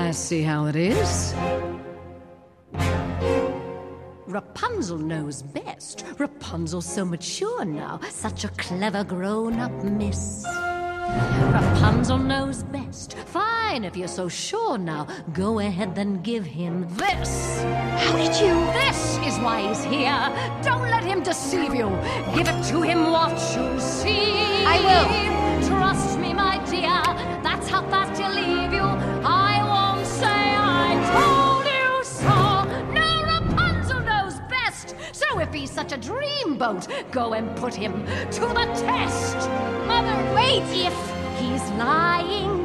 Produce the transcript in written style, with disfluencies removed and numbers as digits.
I see how it is. Rapunzel knows best. Rapunzel's so mature now, such a clever grown-up miss. Rapunzel knows best. Fine, if you're so sure now, go ahead then give him this. How did you? This is why he's here. Don't let him deceive you. Give it to him what you see. I will. Trust me, my dear. That's how fast he'll leave you. I won't say I told you so. No, Rapunzel knows best. So if he's such a dreamboat, go and put him to the test. Mother, wait! If he's lying